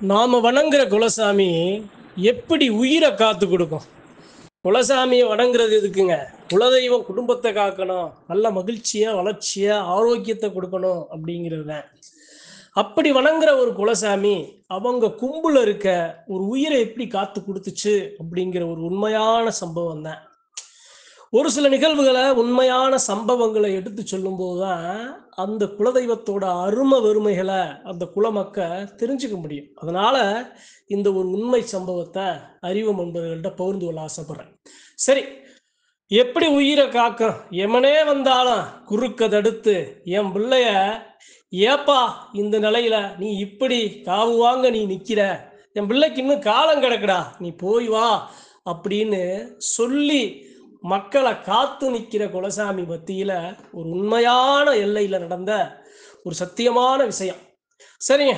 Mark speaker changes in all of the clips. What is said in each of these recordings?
Speaker 1: நாம வணங்குற குலசாமி எப்படி உயிரை காத்து கொடுக்கும்? குலசாமியை வணங்குறது எதுக்குங்க? குலதெய்வம் குடும்பத்தை காக்கணும், நல்ல மகிழ்ச்சியா வளர்ச்சியா ஆரோக்கியத்தை கொடுக்கணும் அப்படிங்கிறது தான். அப்படி வணங்குற ஒரு குலசாமி அவங்க கும்புல இருக்க ஒரு உயிரை எப்படி காத்து கொடுத்துச்சு அப்படிங்கிற ஒரு உண்மையான சம்பவம் தான். ஒரு சில நிகழ்வுகளை உண்மையான சம்பவங்களை எடுத்து சொல்லும்போது தான் அந்த குலதெய்வத்தோட அருமை வெறுமைகளை அந்த குலமக்க தெரிஞ்சுக்க முடியும். அதனால இந்த ஒரு உண்மை சம்பவத்தை அறிவு நண்பர்கள்ட்ட பகிர்ந்து கொள்ள ஆசைப்படுறேன். சரி, எப்படி உயிரை காக்கும்? எமனே வந்தாலும் குறுக்க தடுத்து என் பிள்ளைய, ஏப்பா இந்த நிலையில நீ இப்படி காவு வாங்க நீ நிக்கிற, என் பிள்ளைக்கு இன்னும் காலம் கிடக்குடா, நீ போய் வா அப்படின்னு சொல்லி மக்களை காத்து நிற்கிற குலசாமி மத்தியில ஒரு உண்மையான எல்லையில் நடந்த ஒரு சத்தியமான விஷயம். சரிங்க,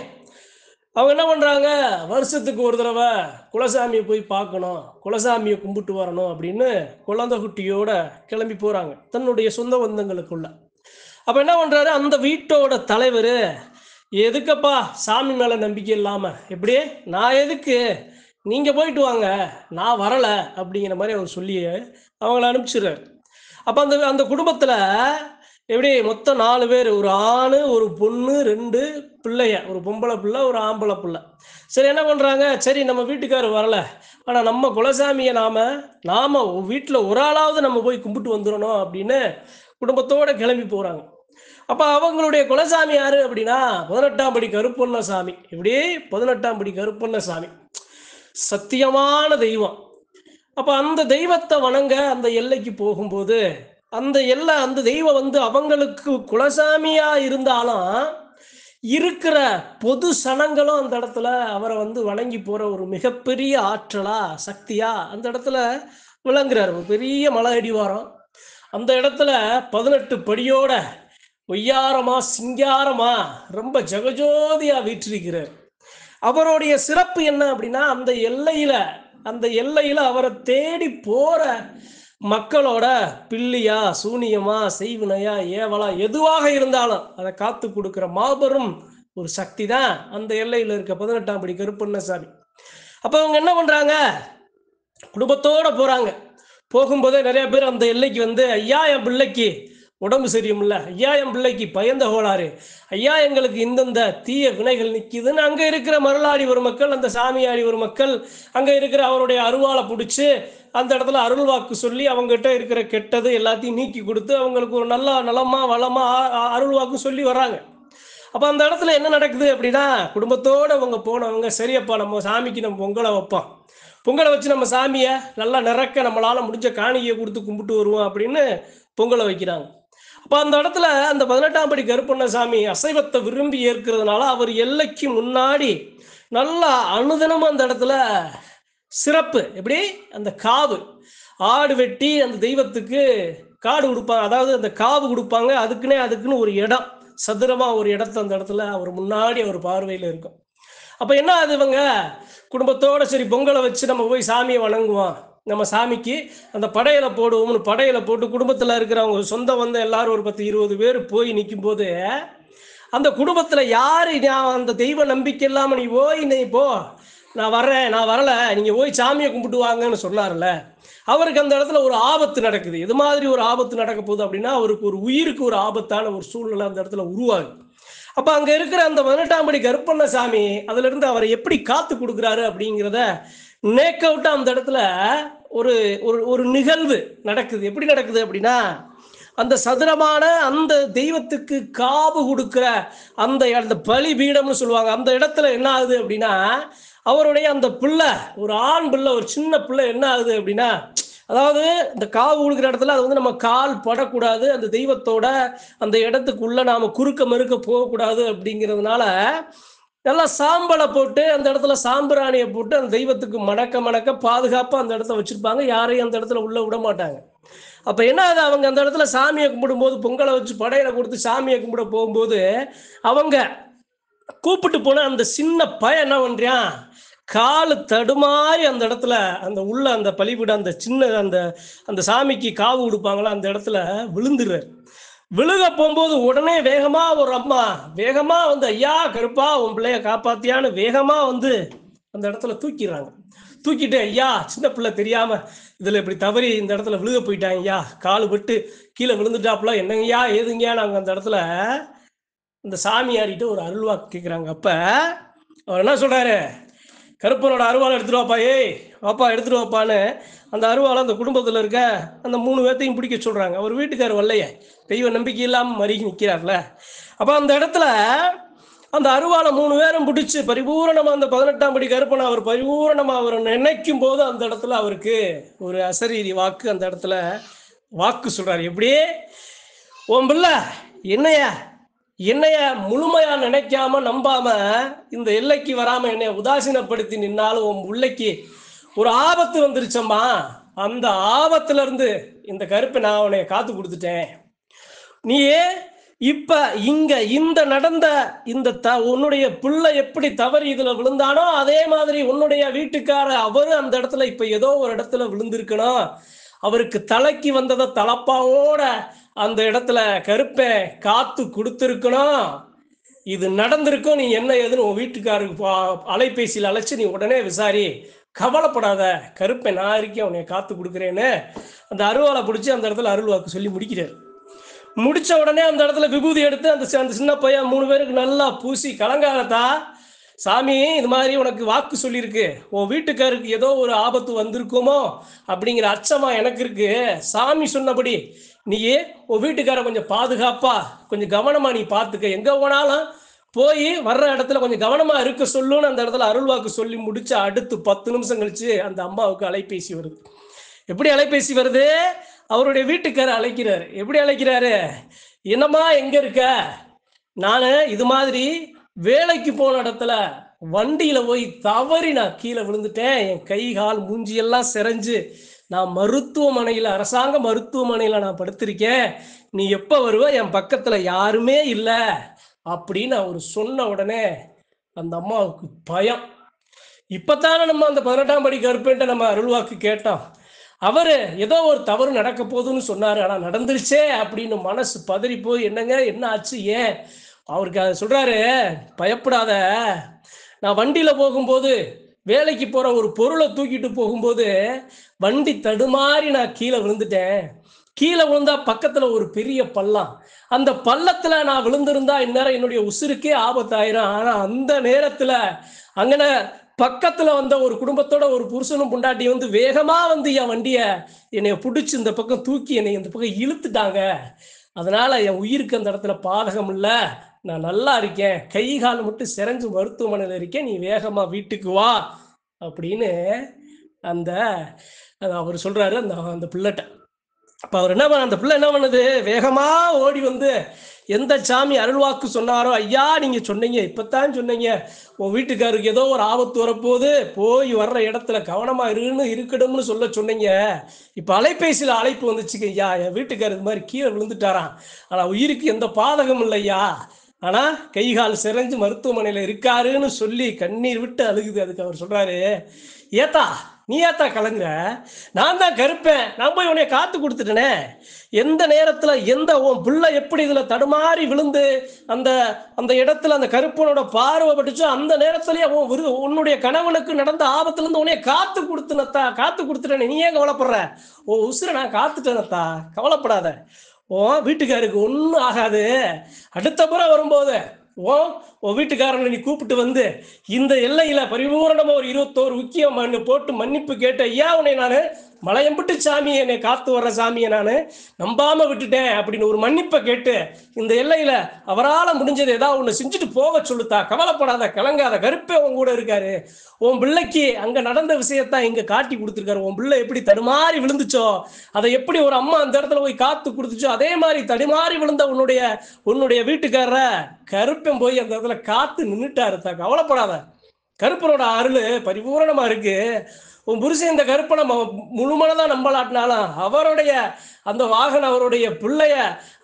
Speaker 1: அவங்க என்ன பண்றாங்க? வருஷத்துக்கு ஒரு தடவை குலசாமியை போய் பார்க்கணும், குலசாமியை கும்பிட்டு வரணும் அப்படின்னு குழந்தை குட்டியோட கிளம்பி போறாங்க தன்னுடைய சொந்த பந்தங்களுக்குள்ள. அப்ப என்ன பண்றாரு அந்த வீட்டோட தலைவர், எதுக்கப்பா சாமி மேல நம்பிக்கை இல்லாம எப்படி, நான் எதுக்கு, நீங்க போயிட்டு வாங்க, நான் வரல அப்படிங்கிற மாதிரி அவர் சொல்லி அவங்கள அனுப்பிச்சிடுறாரு. அப்ப அந்த அந்த குடும்பத்துல எப்படி மொத்தம் 4 பேர், ஒரு ஆணு ஒரு பொண்ணு 2 பிள்ளைங்க, ஒரு பொம்பளை பிள்ளை ஒரு ஆம்பளை பிள்ளை. சரி, என்ன பண்றாங்க, சரி நம்ம வீட்டுக்காரர் வரல, ஆனா நம்ம குலசாமியை நாம நாம வீட்டுல ஒரு ஆளாவது நம்ம போய் கும்பிட்டு வந்துடணும் அப்படின்னு குடும்பத்தோட கிளம்பி போறாங்க. அப்ப அவங்களுடைய குலசாமி யாரு அப்படின்னா 18ஆம் படி கருப்பண்ணசாமி. இப்படி 18ஆம் படி கருப்பண்ணசாமி சத்தியமான தெய்வம். அப்ப அந்த தெய்வத்தை வணங்க அந்த எல்லைக்கு போகும்போது அந்த எல்லை, அந்த தெய்வம் அவங்களுக்கு குலசாமியா இருந்தாலும் இருக்கிற பொது சனங்களும் அந்த இடத்துல அவரை வணங்கி போற ஒரு மிகப்பெரிய ஆற்றலா சக்தியா அந்த இடத்துல விளங்குறாரு. ஒரு பெரிய மலை அடிவாரம் அந்த இடத்துல 18 படியோட ஒய்யாரமா சிங்காரமா ரொம்ப ஜெகஜோதியா வீற்றிருக்கிறார். அவருடைய சிறப்பு என்ன அப்படின்னா அந்த எல்லையில அவரை தேடி போற மக்களோட பில்லியா சூனியமா செய்வினையா ஏவலா எதுவாக இருந்தாலும் அதை காத்து கொடுக்கிற மாபெரும் ஒரு சக்தி தான் அந்த எல்லையில இருக்க 18ஆம் படி கருப்பண்ணசாமி. அப்ப அவங்க என்ன பண்றாங்க, குடும்பத்தோட போறாங்க. போகும்போதே நிறைய பேர் அந்த எல்லைக்கு ஐயா என் பிள்ளைக்கு உடம்பு சரியில்லை, ஐயா என் பிள்ளைக்கு பயந்த கோளாறு, ஐயா எங்களுக்கு இந்தந்த தீய வினைகள் நிற்கிதுன்னு அங்கே இருக்கிற மரளாடி ஒரு மக்கள், அந்த சாமியாடி ஒரு மக்கள் அங்கே இருக்கிற அவருடைய அருவாளை பிடிச்சி அந்த இடத்துல அருள் வாக்கு சொல்லி அவங்ககிட்ட இருக்கிற கெட்டது எல்லாத்தையும் நீக்கி கொடுத்து அவங்களுக்கு ஒரு நல்ல நலமா வளமா அருள் வாக்கு சொல்லி வர்றாங்க. அப்போ அந்த இடத்துல என்ன நடக்குது அப்படின்னா, குடும்பத்தோடு அவங்க போனவங்க, சரியப்பா நம்ம சாமிக்கு நம்ம பொங்கலை வைப்போம், பொங்கலை வச்சு நம்ம சாமியை நல்லா நிறக்க நம்மளால் முடிஞ்ச காணிக்கையை கொடுத்து கும்பிட்டு வருவோம் அப்படின்னு பொங்கலை வைக்கிறாங்க. அப்போ அந்த இடத்துல அந்த 18ஆம் படி கருப்பண்ணசாமி அசைவத்தை விரும்பி ஏற்கிறதுனால அவர் எல்லைக்கு முன்னாடி நல்லா அனுதினமும் அந்த இடத்துல சிறப்பு எப்படி, அந்த காவு ஆடு வெட்டி அந்த தெய்வத்துக்கு காடு கொடுப்பாங்க, அதாவது அந்த காவு கொடுப்பாங்க. அதுக்குன்னு ஒரு இடம், சதுரமாக ஒரு இடத்த அந்த இடத்துல அவர் முன்னாடி அவர் பார்வையில் இருக்கும். அப்போ என்ன அது, இவங்க குடும்பத்தோட சரி பொங்கலை வச்சு நம்ம போய் சாமியை வணங்குவோம், நம்ம சாமிக்கு அந்த படையில போடுவோம்னு படையில போட்டு குடும்பத்தில் இருக்கிறவங்க சொந்த எல்லாரும் ஒரு 10-20 பேர் போய் நிற்கும் போது அந்த குடும்பத்தில் யாரு அந்த தெய்வ நம்பிக்கை இல்லாமல் நீ போ, நான் வர்றேன் நான் வரல, நீங்கள் போய் சாமியை கும்பிட்டு வாங்கன்னு சொன்னார்ல, அவருக்கு அந்த இடத்துல ஒரு ஆபத்து நடக்குது. எது மாதிரி ஒரு ஆபத்து நடக்க போகுது அப்படின்னா, அவருக்கு ஒரு உயிருக்கு ஒரு ஆபத்தான ஒரு சூழ்நிலை அந்த இடத்துல உருவாகுது. அப்போ அங்கே இருக்கிற அந்த 18ஆம் படி கருப்பண்ணசாமி அதிலிருந்து அவரை எப்படி காத்து கொடுக்குறாரு அப்படிங்கிறத நேக் அவுட்டாக அந்த இடத்துல ஒரு ஒரு நிகழ்வு நடக்குது. எப்படி நடக்குது அப்படின்னா, அந்த சதுரமான அந்த தெய்வத்துக்கு காவு கொடுக்குற அந்த பலி பீடம்னு சொல்லுவாங்க, அந்த இடத்துல என்ன ஆகுது அப்படின்னா, அவருடைய அந்த பிள்ளை, ஒரு ஆண் பிள்ளை, ஒரு சின்ன பிள்ளை என்ன ஆகுது அப்படின்னா, அதாவது இந்த காவு கொடுக்குற இடத்துல அது நம்ம கால் படக்கூடாது, அந்த தெய்வத்தோட அந்த இடத்துக்குள்ள நாம குறுக்க மறுக்க போகக்கூடாது அப்படிங்கிறதுனால நல்லா சாம்பலை போட்டு அந்த இடத்துல சாம்பிராணியை போட்டு அந்த தெய்வத்துக்கு மணக்க மணக்க பாதுகாப்பாக அந்த இடத்துல வச்சிருப்பாங்க. யாரையும் அந்த இடத்துல உள்ள விட மாட்டாங்க. அப்போ என்ன ஆகுது, அவங்க அந்த இடத்துல சாமியை கும்பிடும்போது பொங்கலை வச்சு படையில கொடுத்து சாமியை கும்பிட போகும்போது அவங்க கூப்பிட்டு போன அந்த சின்ன பையன் என்ன பண்றான், காலு தடுமாறி அந்த இடத்துல அந்த உள்ள அந்த பலிபீடம் அந்த சின்ன அந்த அந்த சாமிக்கு காவு கொடுப்பாங்களா அந்த இடத்துல விழுந்துடுறாரு. விழுக போகும்போது உடனே வேகமா ஒரு அம்மா வேகமா வந்து, ஐயா கருப்பா உன் பிள்ளைய காப்பாத்தியான்னு வேகமா வந்து அந்த இடத்துல தூக்கிடுறாங்க. தூக்கிட்டு, ஐயா சின்ன பிள்ளை தெரியாம இதுல இப்படி தவறி இந்த இடத்துல விழுக போயிட்டாங்க ஐயா, காலு பட்டு கீழே விழுந்துட்டாப்புல, என்னங்கய்யா ஏதுங்கய்யா நாங்க அந்த இடத்துல இந்த சாமியாடிட்டு ஒரு அருள்வாக்கு கேட்குறாங்க. அப்ப அவர் என்ன சொல்றாரு, கருப்பனோட அருவாளை எடுத்துட்டு வாப்பா, ஏய் வாப்பா எடுத்துட்டு வாப்பான்னு அந்த அருவாளை அந்த குடும்பத்தில் இருக்க அந்த 3 பேர்த்தையும் பிடிக்க சொல்றாங்க. அவர் வீட்டுக்கார் வரலையே, தெய்வ நம்பிக்கை இல்லாமல் மருகி நிற்கிறார்ல. அப்போ அந்த இடத்துல அந்த அருவாளை 3 பேரும் பிடிச்சி பரிபூரணமாக அந்த 18ஆம் படி கருப்பனை அவர் பரிபூரணமாக அவர் நினைக்கும் போது அந்த இடத்துல அவருக்கு ஒரு அசரீரி வாக்கு அந்த இடத்துல வாக்கு சொல்றாரு. எப்படி, உன் பிள்ளை என்னைய என்னைய முழுமையா நினைக்காம நம்பாம இந்த எல்லைக்கு வராம என்னை உதாசீனப்படுத்தி நின்னாலும் உன் பிள்ளைக்கு ஒரு ஆபத்து வந்துருச்சம்மா, அந்த ஆபத்துல இருந்து இந்த கருப்பை நான் உன்னை காத்து கொடுத்துட்டேன். நீயே இப்ப இங்க இந்த நடந்த இந்த உன்னுடைய பிள்ளை எப்படி தவறி இதுல விழுந்தானோ அதே மாதிரி உன்னுடைய வீட்டுக்கார அவரு அந்த இடத்துல இப்ப ஏதோ ஒரு இடத்துல விழுந்திருக்கணும். அவருக்கு தலைக்கு வந்ததை தலப்பாவோட அந்த இடத்துல கருப்பை காத்து கொடுத்துருக்கணும். இது நடந்திருக்கும். நீ என்ன ஏதுன்னு உன் வீட்டுக்காருக்கு அலைபேசியில் அழைச்சு நீ உடனே விசாரி, கவலைப்படாத, கருப்பை நான் இருக்கேன், உன்னை காத்து கொடுக்குறேன்னு அந்த அருவாளை பிடிச்சி அந்த இடத்துல அருள் வாக்கு சொல்லி முடிக்கிறார். முடிச்ச உடனே அந்த இடத்துல விபூதி எடுத்து அந்த சின்ன பையன் 3 பேருக்கு நல்லா பூசி, கலங்காதத்தா, சாமி இது மாதிரி உனக்கு வாக்கு சொல்லியிருக்கு, உன் வீட்டுக்காருக்கு ஏதோ ஒரு ஆபத்து வந்திருக்குமோ அப்படிங்கிற அச்சமா எனக்கு இருக்கு. சாமி சொன்னபடி நீயே உன் வீட்டுக்கார கொஞ்சம் பாதுகாப்பா கொஞ்சம் கவனமா நீ பார்த்துக்க, எங்க போனாலும் போய் வர்ற இடத்துல கொஞ்சம் கவனமா இருக்க சொல்லுன்னு அந்த இடத்துல அருள்வாக்கு சொல்லி முடிச்சு அடுத்து 10 நிமிஷம் கழிச்சு அந்த அம்மாவுக்கு அலைபேசி வருது. எப்படி அலைபேசி வருது, அவருடைய வீட்டுக்கார அழைக்கிறாரு. எப்படி அழைக்கிறாரு, என்னம்மா எங்க இருக்க, நான் இது மாதிரி வேலைக்கு போன இடத்துல வண்டியில போய் தவறி நான் கீழே விழுந்துட்டேன், என் கை கால் மூஞ்சி எல்லாம் செரைஞ்சு நான் மருத்துவமனையில் அரசாங்க மருத்துவமனையில் நான் படுத்திருக்கேன், நீ எப்போ வருவ, என் பக்கத்துல யாருமே இல்லை அப்படின்னு அவர் சொன்ன உடனே அந்த அம்மாவுக்கு பயம். இப்பத்தானே நம்ம அந்த 18ஆம் படி கருப்பேன்ட்ட நம்ம அருள்வாக்கு கேட்டோம், அவரு ஏதோ ஒரு தவறு நடக்க போகுதுன்னு சொன்னாரு, ஆனா நடந்துருச்சே அப்படின்னு மனசு பதறி போய் என்னங்க என்ன ஆச்சு, ஏன் அவருக்கு அதை சொல்றாரு, பயப்படாத, நான் வண்டியில போகும்போது வேலைக்கு போற ஒரு பொருளை தூக்கிட்டு போகும்போது வண்டி தடுமாறி நான் கீழே விழுந்துட்டேன், கீழே விழுந்தா பக்கத்துல ஒரு பெரிய பள்ளம், அந்த பள்ளத்துல நான் விழுந்திருந்தா இந்நேரம் என்னுடைய உசுருக்கே ஆபத்தாயிரும், ஆனா அந்த நேரத்துல அங்கன பக்கத்துல வந்த ஒரு குடும்பத்தோட ஒரு புருஷனும் பொண்டாட்டி வந்து வேகமா வந்து என் வண்டிய என்னைய பிடிச்சி இந்த பக்கம் தூக்கி என்னை இந்த பக்கம் இழுத்துட்டாங்க, அதனால என் உயிருக்கு அந்த இடத்துல பாதகம் இல்லை, நான் நல்லா இருக்கேன், கை கால் மட்டும் செரைஞ்சு மருத்துவமனையில் இருக்கேன், நீ வேகமா வீட்டுக்கு வா அப்படின்னு அந்த அவர் சொல்றாரு அந்த அந்த பிள்ளைட்ட. அப்ப அவர் என்ன பண்ண, அந்த பிள்ளை என்ன பண்ணுது, வேகமா ஓடி வந்து எந்த சாமி அருள்வாக்கு சொன்னாரோ, ஐயா நீங்க சொன்னீங்க, இப்பத்தான் சொன்னீங்க உன் வீட்டுக்காருக்கு ஏதோ ஒரு ஆபத்து வரப்போகுது, போய் வர்ற இடத்துல கவனமா இருக்கணும்னு சொல்ல சொன்னீங்க, இப்ப அலைபேசியில அழைப்பு வந்துச்சுங்க ஐயா, என் வீட்டுக்காரர் இது மாதிரி கீழே விழுந்துட்டாராம், ஆனா உயிருக்கு எந்த பாதகம் இல்லையா, ஆனா கை கால் செரைஞ்சு மருத்துவமனையில இருக்காருன்னு சொல்லி கண்ணீர் விட்டு அழுகுது. அதுக்கு அவர் சொல்றாரு, ஏத்தா நீ ஏத்தா கலங்குற, நான் தான் கருப்பேன், நான் போய் உன்னைய காத்து கொடுத்துட்டேனே, எந்த நேரத்துல எந்த உன் பிள்ளை எப்படி இதுல தடுமாறி விழுந்து அந்த அந்த இடத்துல அந்த கருப்பனோட பார்வை பட்டுச்சோ அந்த நேரத்திலேயே உன்னுடைய கணவனுக்கு நடந்த ஆபத்துல இருந்து உன்னைய காத்து கொடுத்துனத்தா, காத்து கொடுத்துட்டேனே, நீ ஏன் கவலைப்படுற, உன் உசுரை நான் காத்துட்டேனத்தா, கவலைப்படாத, ஓ வீட்டுக்காருக்கு ஒன்றும் ஆகாது, அடுத்த முறை வரும்போது உன் வீட்டுக்காரனை நீ கூப்பிட்டு வந்து இந்த எல்லையில பரிபூரணமா ஒரு 21 உக்கியம் போட்டு மன்னிப்பு கேட்ட, ஐயா உன்னை நான் மலையம்பிட்டு சாமி என்னை காத்து வர்ற சாமியை நான் நம்பாம விட்டுட்டேன் அப்படின்னு ஒரு மன்னிப்பை கேட்டு இந்த எல்லையில அவரால் முடிஞ்சது ஏதாவது ஒன்று செஞ்சுட்டு போக சொல்லுத்தா, கவலைப்படாத, கலங்காத, கருப்பே உன் கூட இருக்காரு, உன் பிள்ளைக்கு அங்க நடந்த விஷயத்தான் இங்க காட்டி கொடுத்துருக்காரு, உன் பிள்ளை எப்படி தடுமாறி விழுந்துச்சோ அதை எப்படி ஒரு அம்மா அந்த இடத்துல போய் காத்து கொடுத்துச்சோ அதே மாதிரி தடுமாறி விழுந்த உன்னுடைய வீட்டுக்காரர கருப்பன் போய் அந்த இடத்துல காத்து நின்றுட்டாருத்தா, கவலைப்படாத, கருப்பனோட அருள் பரிபூரணமா இருக்கு, உன் புருஷன் இந்த கருப்பனை முழுமனதான் நம்பலாட்டினாலும் அவருடைய அந்த வாகனம் அவருடைய பிள்ளைய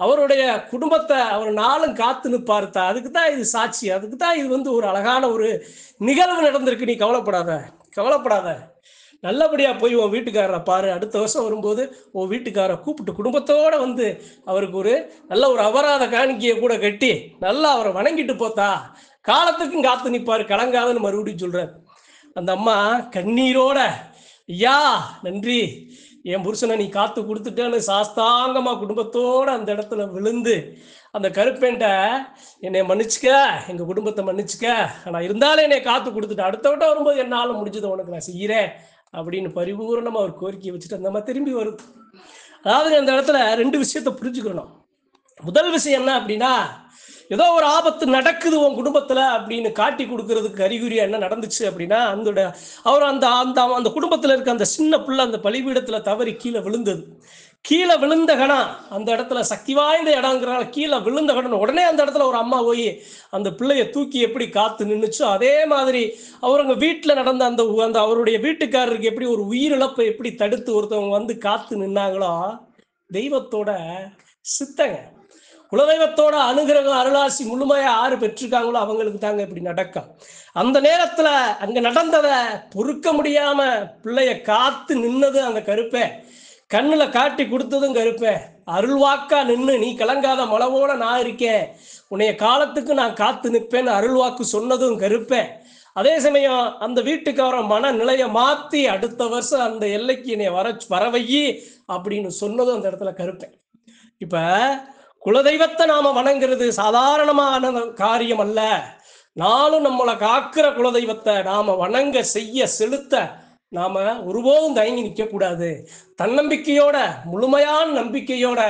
Speaker 1: அவருடைய குடும்பத்தை அவர் நாளும் காத்து நிற்பாருத்தா, அதுக்கு தான் இது சாட்சி, அதுக்கு தான் இது வந்து ஒரு அழகான ஒரு நிகழ்வு நடந்திருக்கு, நீ கவலைப்படாத, கவலைப்படாத, நல்லபடியா போய் உன் வீட்டுக்காரரை பாரு. அடுத்த வருஷம் வரும்போது உன் வீட்டுக்காரரை கூப்பிட்டு குடும்பத்தோட வந்து அவருக்கு ஒரு நல்ல ஒரு அபராத காணிக்கையை கூட கட்டி நல்லா அவரை வணங்கிட்டு போத்தா. காலத்துக்கும் காத்து நிப்பாரு, கலங்காதுன்னு மறுபடியும் சொல்றாரு. அந்த அம்மா கண்ணீரோட, ஐயா நன்றி, என் புருஷனை நீ காத்து கொடுத்துட்டேன்னு சாஸ்தாங்கமா குடும்பத்தோட அந்த இடத்துல விழுந்து அந்த கருப்பேன்ட்ட, என்னை மன்னிச்சுக்க, எங்க குடும்பத்தை மன்னிச்சுக்க, நான் இருந்தாலும் என்னை காத்து கொடுத்துட்டேன், அடுத்த வட்டம் வரும்போது என்னால முடிஞ்சதை உனக்கு நான் செய்யறேன் அப்படின்னு பரிபூர்ணமா ஒரு கோரிக்கையை வச்சுட்டு அந்த அம்மா திரும்பி வருது. அதாவது அந்த இடத்துல ரெண்டு விஷயத்த புரிஞ்சுக்கணும். முதல் விஷயம் என்ன அப்படின்னா, ஏதோ ஒரு ஆபத்து நடக்குது உன் குடும்பத்துல அப்படின்னு காட்டி கொடுக்கறதுக்கு அறிகுறியா என்ன நடந்துச்சு அப்படின்னா, அவர் அந்த அந்த அந்த குடும்பத்துல இருக்க அந்த சின்ன பிள்ளை அந்த பலிபீடத்துல தவறி கீழே விழுந்தது. கீழே விழுந்த கணம் அந்த இடத்துல சக்தி வாய்ந்த இடங்கிறனால கீழே விழுந்த கணம் உடனே அந்த இடத்துல ஒரு அம்மா போய் அந்த பிள்ளைய தூக்கி எப்படி காத்து நின்றுச்சோ அதே மாதிரி அவருங்க வீட்டில் நடந்த அந்த அந்த அவருடைய வீட்டுக்காரருக்கு எப்படி ஒரு உயிரிழப்பை எப்படி தடுத்து ஒருத்தவங்க வந்து காத்து நின்னாங்களோ, தெய்வத்தோட சித்தங்க, குலதெய்வத்தோட அனுகிரகம் அருளாசி முழுமையா யாரு பெற்றிருக்காங்களோ அவங்களுக்கு தாங்க இப்படி நடக்கும். அந்த நேரத்துல அங்க நடந்ததை பொறுக்க முடியாம பிள்ளைய காத்து நின்னது அந்த கருப்பை, கண்ணுல காட்டி கொடுத்ததும் கருப்பை, அருள்வாக்கா நின்று நீ கலங்காத மலவோட நான் இருக்கேன், உன்னைய காலத்துக்கு நான் காத்து நிற்பேன்னு அருள்வாக்கு சொன்னதும் கருப்பை. அதே சமயம் அந்த வீட்டுக்கு வர மனநிலையை மாத்தி அடுத்த வருஷம் அந்த எல்லைக்கு என்னை வரவையி அப்படின்னு சொன்னதும் அந்த இடத்துல கருப்பை. இப்ப குலதெய்வத்தை நாம வணங்குறது சாதாரணமான காரியம் அல்ல. நாளும் நம்மளை காக்கிற குலதெய்வத்தை நாம வணங்க செய்ய செலுத்த நாம ஒருபோதும் தயங்கி நிற்க கூடாது. தன்னம்பிக்கையோட முழுமையான நம்பிக்கையோட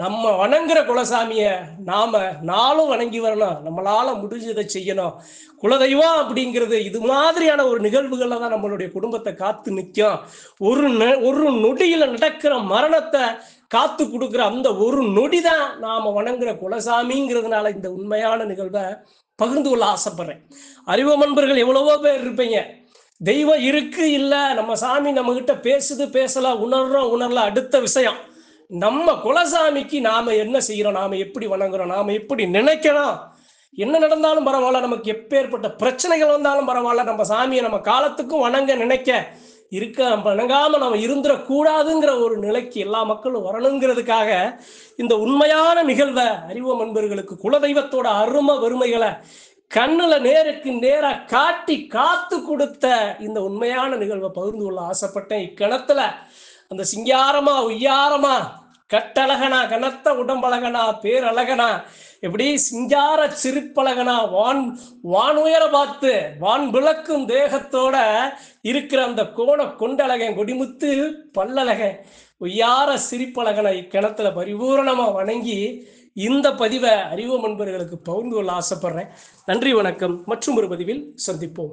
Speaker 1: நம்ம வணங்குற குலசாமிய நாம நாளும் வணங்கி வரணும். நம்மளால முடிஞ்சதை செய்யணும். குலதெய்வம் அப்படிங்கிறது இது மாதிரியான ஒரு நிகழ்வுகள்ல தான் நம்மளுடைய குடும்பத்தை காத்து நிற்கும். ஒரு நொடியில நடக்கிற மரணத்தை காத்து கொடுக்குற அந்த ஒரு நொடிதான் நாம வணங்குற குலசாமிங்கிறதுனால இந்த உண்மையான நிகழ்வை பகிர்ந்து கொள்ள ஆசைப்படுறேன். அறிவு நண்பர்கள் எவ்வளவோ பேர் இருப்பீங்க. தெய்வம் இருக்கு இல்ல, நம்ம சாமி நம்ம கிட்ட பேசுது பேசல, உணரல அடுத்த விஷயம். நம்ம குலசாமிக்கு நாம என்ன செய்யறோம், நாம எப்படி வணங்குறோம், நாம எப்படி நினைக்கிறோம், என்ன நடந்தாலும் பரவாயில்ல, நமக்கு எப்பேற்பட்ட பிரச்சனைகள் வந்தாலும் பரவாயில்ல, நம்ம சாமியை நம்ம காலத்துக்கும் வணங்க நினைக்க இருக்க வணங்காம நம்ம இருந்துடக்கூடாதுங்கிற ஒரு நிலைக்கு எல்லா மக்களும் வரணுங்கிறதுக்காக இந்த உண்மையான நிகழ்வை அறிவு நண்பர்களுக்கு குலதெய்வத்தோட அருமை வறுமைகளை கண்ணுல நேருக்கு நேரா காட்டி காத்து கொடுத்த இந்த உண்மையான நிகழ்வை பகிர்ந்து கொள்ள ஆசைப்பட்டேன். இக்கணத்துல அந்த சிங்காரமா உய்யாரமா கட்டழகனா கனத்த உடம்பழகனா பேரழகனா எப்படி சிங்கார சிரிப்பழகனா வான் உயர பார்த்து வான் விளக்கும் தேகத்தோட இருக்கிற அந்த கோண கொண்டழகன் கொடிமுத்து பல்லழகன் உய்யார சிரிப்பழகனை இக்கணத்துல பரிபூரணமா வணங்கி இந்த பதிவை அறிவு நண்பர்களுக்கு பகிர்ந்து கொள்ள ஆசைப்படுறேன். நன்றி, வணக்கம். மற்றும் ஒரு பதிவில் சந்திப்போம்.